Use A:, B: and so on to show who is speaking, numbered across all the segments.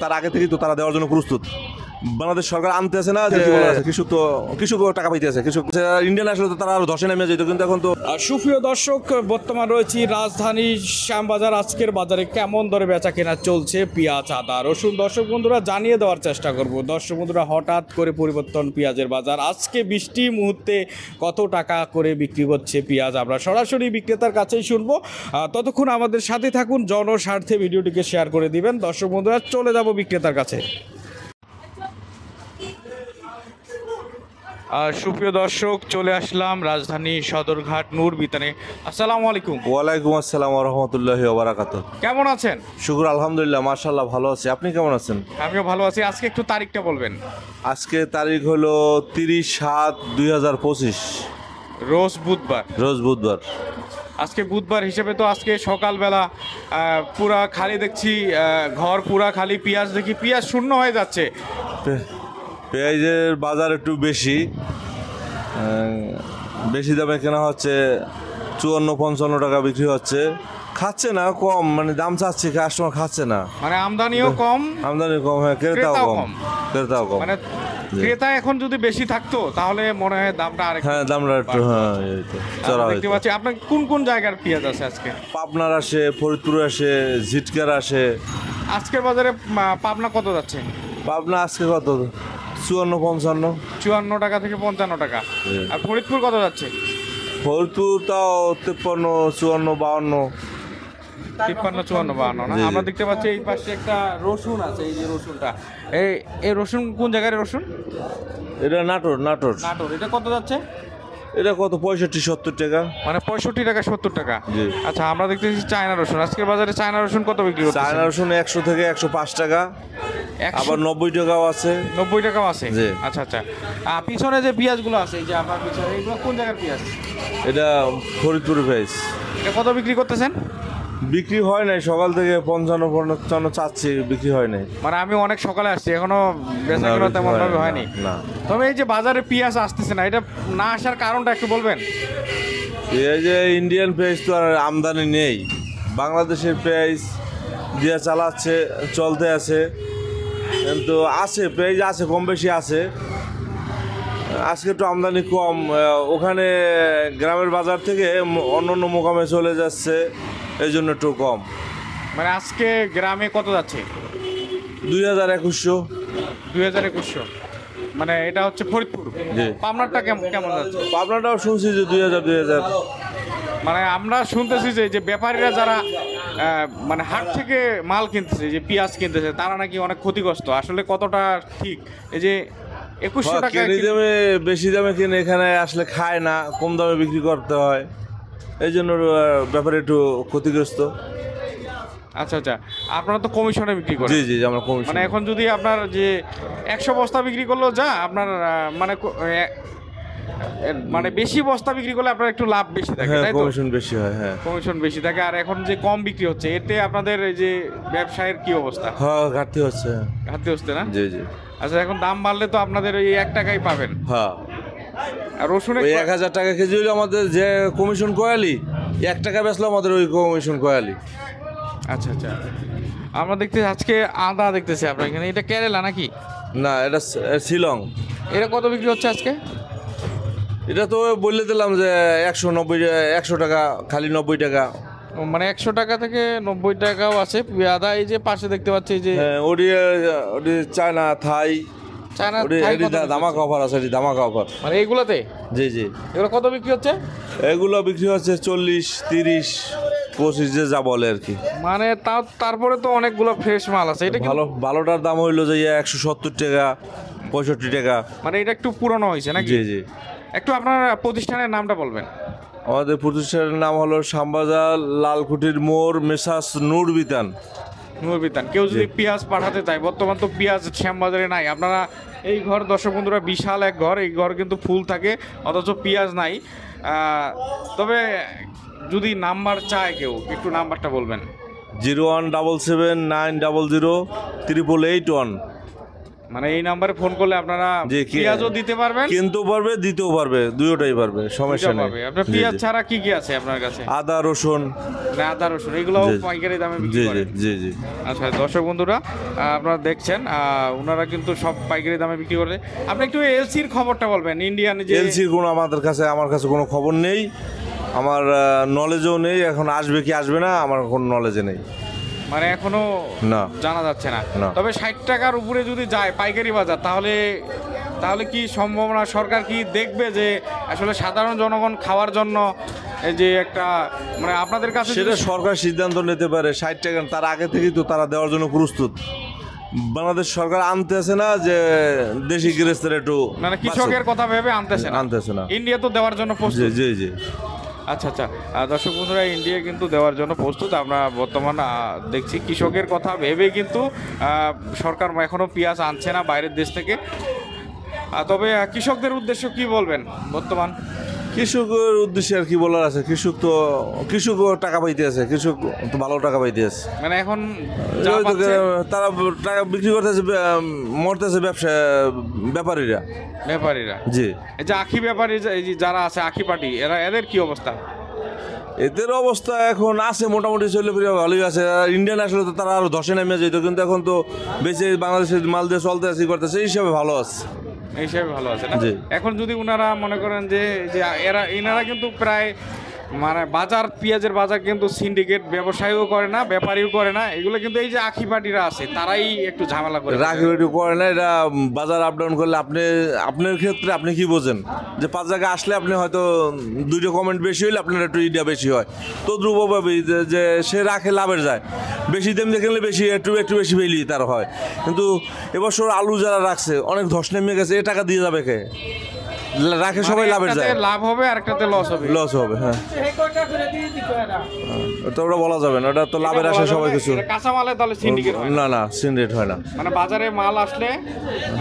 A: তার আগে থেকেই তো তারা দেওয়ার জন্য প্রস্তুত। বাংলাদেশ সরকার আনতে আছে না যে কৃষক টাকা পাইতে আছে, কৃষক ইন্ডিয়ান আসলে তো তারা আরো ধসে নেমে যেত, কিন্তু এখন তো।
B: সুপ্রিয় দর্শক, বর্তমান রয়েছি রাজধানী শ্যামবাজার। আজকের বাজারে কেমন দরে বেচা কেনা চলছে পেঁয়াজ, আদা, রসুন দর্শক বন্ধুরা জানিয়ে দেওয়ার চেষ্টা করব। দর্শক বন্ধুরা, হঠাৎ করে পরিবর্তন পেঁয়াজের বাজার। আজকে বৃষ্টি মুহূর্তে কত টাকা করে বিক্রি হচ্ছে পেঁয়াজ আমরা সরাসরি বিক্রেতার কাছেই শুনবো। ততক্ষণ আমাদের সাথে থাকুন, জনস্বার্থে ভিডিওটিকে শেয়ার করে দিবেন। দর্শক বন্ধুরা, চলে যাব বিক্রেতার কাছে। সুপ্রিয় দর্শক, চলে আসলাম রাজধানী সদরঘাট নূর বিতানে। আসসালামু আলাইকুম।
A: ওয়ালাইকুম আসসালাম ওয়া রাহমাতুল্লাহি ওয়া বারাকাতুহু।
B: কেমন আছেন?
A: শুকর আলহামদুলিল্লাহ, মাশাআল্লাহ ভালো আছি। আপনি কেমন আছেন?
B: আমিও ভালো আছি। আজকে একটু তারিখটা বলবেন।
A: আজকে তারিখ হলো 30/7/2025,
B: রোজ বুধবার।
A: রোজ বুধবার।
B: আজকে বুধবার হিসেবে তো আজকে সকালবেলা পুরা খালি দেখছি, ঘর পুরা খালি। পেঁয়াজ দেখি পেঁয়াজ শূন্য হয়ে যাচ্ছে।
A: পেঁয়াজের বাজার একটু বেশি দামে কেনা হচ্ছে, 54-55 টাকা বিক্রি হচ্ছে। খাচ্ছে না, কম মানে দাম চাচ্ছে, কাস্টমার খাচ্ছে না,
B: মানে আমদানিও কম।
A: হ্যাঁ, ক্রেতাও কম।
B: মানে ক্রেতা এখন যদি বেশি থাকতো তাহলে মনে হয় দামটা আরেকটু,
A: হ্যাঁ দামটা একটু চড়া
B: দেখতে পাচ্ছি। আপনার কোন কোন জায়গার পেঁয়াজ আছে আজকে?
A: পাবনার আসে, ফরিদপুর আসে, ঝিটকার আসে।
B: আজকের বাজারে পাবনা কত যাচ্ছে?
A: পাবনা আজকে কত? 54-55।
B: 54 টাকা থেকে 55 টাকা। আর ফরিদপুর কত যাচ্ছে?
A: ফরিদপুর তাও 53-54-52।
B: 53-54-52 না? আমরা দেখতে পাচ্ছি এই পাশে একটা রসুন আছে, এই যে রসুনটা, এই রসুন কোন জায়গার রসুন?
A: এটা নাটোর।
B: এটা কত যাচ্ছে?
A: এটা কত? 65-70 টাকা।
B: মানে 65 টাকা 70 টাকা। আচ্ছা, আমরা দেখতেছি চায়না রসুন। আজকের বাজারে চায়না রসুন কত বিক্রি হচ্ছে?
A: চায়না রসুন 100 থেকে 105 টাকা, আবার 90 টাকাও আছে।
B: 90 টাকাও আছে। আচ্ছা আচ্ছা। পিছনে যে পেঁয়াজগুলো আছে, এই যে আমার পিছনে, এগুলো কোন জায়গার পেঁয়াজ?
A: এটা ফরিদপুরের পেঁয়াজ।
B: এটা কত বিক্রি করতেছেন?
A: বিক্রি হয় নাই, সকাল থেকে 55-55 চাচ্ছি, বিক্রি হয় নাই।
B: মানে আমি অনেক সকালে আসছি, এখনো বেচাকেনা তেমন ভাবে হয়নি। তবে এই যে বাজারে পেঁয়াজ আসতেছে না, এটা না আসার কারণটা একটু বলবেন?
A: এই যে ইন্ডিয়ান পেঁয়াজ তো আর আমদানি নেই, বাংলাদেশের পেঁয়াজ দিয়ে চলতে আছে, কিন্তু আছে পেঁয়াজ আছে, কম বেশি আছে। আজকে একটু আমদানি কম, ওখানে গ্রামের বাজার থেকে অন্য মোকামে চলে যাচ্ছে, এই জন্য একটু কম।
B: মানে আজকে গ্রামে কত যাচ্ছে?
A: 2000-2100।
B: 2000-2100, মানে এটা হচ্ছে ফরিদপুর। পাবনারটা কেমন যাচ্ছে?
A: পাবনাটাও শুনছি যে 2000।
B: মানে আমরা শুনতেছি যে ব্যাপারীরা যারা মানে হাট থেকে মাল কিনতেছে, যে পেঁয়াজ কিনতেছে, তারা নাকি অনেক ক্ষতিগ্রস্ত। আসলে কতটা ঠিক? এই যে 2100 টাকা
A: বেশি দামে কিনে এখানে আসলে খায় না, কম দামে বিক্রি করতে হয়, এই জন্য ব্যাপারে একটু ক্ষতিগ্রস্ত।
B: আচ্ছা আচ্ছা, আপনারা তো কমিশনে বিক্রি করেন?
A: জি আমরা কমিশন।
B: মানে এখন যদি আপনার যে 100 বস্তা বিক্রি করলো, যা আপনার মানে বেশি বস্তা বিক্রি করলে আপনার একটু লাভ বেশি থাকে, তাই তো?
A: কমিশন বেশি হয়, হ্যাঁ
B: কমিশন বেশি থাকে। আর এখন যে কম বিক্রি হচ্ছে, এতে আপনাদের এই যে ব্যবসায়ের কি অবস্থা?
A: ঘাটতি হচ্ছে না? জি।
B: আচ্ছা, এখন দাম বাড়লে তো আপনাদের ওই 1 টাকাই পাবেন।
A: হ্যাঁ,
B: আর রসুন
A: 1000 টাকা কেজি হলে আমাদের যে কমিশন কয়ালি, 1 টাকা বেচলো আমাদের ওই কমিশন কয়ালি।
B: আচ্ছা আচ্ছা। আমরা দেখতেছি আজকে আদা দেখতেছি আপনার এখানে, এটা কেরালা নাকি?
A: না, এটা শিলং।
B: এটা কত বিক্রি হচ্ছে আজকে?
A: এটা তো বলে দিলাম যে 100 টাকা, খালি 90 টাকা।
B: মানে 100 টাকা থেকে 90 টাকাও আছে আদা। এই যে পাশে দেখতে পাচ্ছি যে
A: ওটি চায়না, থাই, ধামাকা অফার আছে, ধামাকা অফার।
B: মানে এইগুলোতে? জি। এগুলো কত বিক্রি হচ্ছে?
A: এগুলো বিক্রি হচ্ছে 40, 30, 25 যে যা বলে আর কি।
B: মানে তারপরে তো অনেকগুলো ফ্রেশ মাল আছে। এটা
A: ভালোটার দাম হইলো যে 170 টাকা, 65 টাকা।
B: মানে এটা একটু পুরনো হয়েছে নাকি?
A: জি।
B: একটু আপনার প্রতিষ্ঠানের নামটা বলবেন?
A: আমাদের প্রতিষ্ঠানের নাম হলো শ্যামবাজার লালকুঠির মোড়, মেসাস নূর বিতান।
B: কেউ যদি পেঁয়াজ পাঠাতে চায়, বর্তমান তো পেঁয়াজ শ্যামবাজারে নাই। আপনারা এই ঘর, দর্শক বন্ধুরা, বিশাল এক ঘর, এই ঘর কিন্তু ফুল থাকে, অথচ পেঁয়াজ নাই। তবে যদি নাম্বার চায় কেউ, একটু নাম্বারটা বলবেন?
A: 01779003881।
B: মানে এই নাম্বারে ফোন করলে আপনারা
A: জি,
B: পেঁয়াজও দিতে পারবেন,
A: কিনতেও পারবে, দিতেও পারবে, দুটোটাই পারবে, সমস্যা
B: দুইটা
A: নেই।
B: পাবে। আপনার
A: জি,
B: পেঁয়াজ
A: জি।
B: ছাড়া কি কি আছে আপনার কাছে?
A: আদা, রসুন।
B: না, আদা রসুন এগুলোও
A: জি,
B: পাইকারি দামে বিক্রি
A: জি জি
B: করেন?
A: জি জি।
B: আচ্ছা দর্শক বন্ধুরা, আপনারা দেখছেন ওনারা কিন্তু সব পাইকারি দামে বিক্রি করে। আপনি একটু এলসির খবরটা বলবেন, ইন্ডিয়ান যে
A: এলসির কোনো আমার কাছে কোনো খবর নেই, আমার নলেজও নেই, এখন আসবে কি আসবে না আমার কোনো নলেজে নেই।
B: মানে এখনো
A: না।
B: জানা যাচ্ছে না।
A: না।
B: তবে 60 টাকার উপরে যদি যায় পাইকারি বাজার, তাহলে তাহলে কি সম্ভাবনা, সরকার কি দেখবে যে আসলে সাধারণ জনগণ খাওয়ার জন্য এই যে একটা, মানে আপনাদের কাছে
A: সেটা
B: যদি-
A: সরকার সিদ্ধান্ত নিতে পারে। 60 টাকা তার আগে থেকেই তো তারা দেওয়ার জন্য প্রস্তুত। বাংলাদেশ সরকার আনতেছে না যে দেশি গৃহস্থের একটু
B: মানে কৃষকের কথা ভেবে আনতেছে না।
A: আনতেছে না।
B: ইন্ডিয়া তো দেওয়ার জন্য
A: জি
B: প্রস্তুত।
A: জি জি।
B: আচ্ছা আচ্ছা, দর্শক বন্ধুরা, ইন্ডিয়া কিন্তু দেওয়ার জন্য প্রস্তুত। আমরা বর্তমান দেখছি কৃষকের কথা ভেবে কিন্তু সরকার এখনো পেঁয়াজ আনছে না বাইরের দেশ থেকে। তবে কৃষকদের উদ্দেশ্য কি বলবেন বর্তমান?
A: কৃষকের উদ্দেশ্যে আর কি বলার আছে, কৃষকও টাকা পাইতে আছে, কৃষক তো ভালো টাকা পাইতে আছে।
B: মানে এখন যা
A: ওই তো
B: পাচ্ছে,
A: তারা টাকা বিক্রি করতেছে, মরতেছে ব্যাপারীরা।
B: ব্যাপারীরা,
A: জি।
B: এই যে আখি ব্যাপারী এই যে যারা আছে আখি পার্টি, এদের কি অবস্থা?
A: এদের অবস্থা এখন আছে মোটামুটি, চলে ফিরে ভালোই আছে। ইন্ডিয়ান আসলে তো তারা আরো ধসে নেমে যেত, কিন্তু এখন তো বেশি বাংলাদেশের মাল দিয়ে চলতে আসি করতেছে, এই হিসাবে ভালো আছে।
B: এই হিসাবে ভালো আছে না?
A: জি।
B: এখন যদি ওনারা মনে করেন যে যে এনারা কিন্তু প্রায় মানে বাজার, পেঁয়াজের বাজার কিন্তু সিন্ডিকেট ব্যবসায়ীও করে না, ব্যাপারীও করে না, এগুলো কিন্তু এই যে আখি পার্টিরা আছে তারাই একটু ঝামেলা করে।
A: রাখি বাটি করে না, এটা বাজার আপ ডাউন করলে আপনার ক্ষেত্রে আপনি কি বোঝেন যে 5 জায়গায় আসলে আপনি হয়তো 2টা কমেন্ট বেশি হইলে আপনার একটু ইডিয়া বেশি হয়, তো দ্রুপভাবেই যে সে রাখে লাভের যায়, বেশি দাম দেখলে বেশি একটু বেশি বেলি তার হয়। কিন্তু এবছর আলু যারা রাখছে অনেক ধস নেমে গেছে, এ টাকা দিয়ে যাবে কে? রাখে সবাই লাভের যায়,
B: একটাতে লাভ হবে আর একটাতে লস হবে।
A: লস হবে। হ্যাঁ, ওটা ওটা বলা যাবে না, ওটা তো লাভের আসে সবাই কিছু।
B: এটা কাঁচামালের তাহলে সিন্ডিকেট হয় না।
A: না না, সিন্ডিকেট হয় না।
B: মানে বাজারে মাল আসলে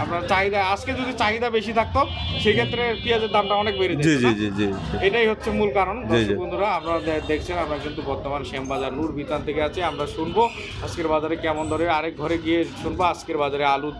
B: আপনার চাহিদা, আজকে যদি চাহিদা বেশি থাকতো সেক্ষেত্রে পেঁয়াজের দামটা অনেক বেড়ে যেত
A: জি জি
B: না?
A: জি জি।
B: এটাই হচ্ছে মূল কারণ।
A: জি,
B: দর্শক
A: জি।
B: বন্ধুরা, আপনারা দেখছেন, আমরা কিন্তু বর্তমান শ্যামবাজার নূর বিতান থেকে আছি। আমরা শুনবো আজকের বাজারে কেমন দরে, আরেক ঘরে গিয়ে শুনবো আজকের বাজারে আলুর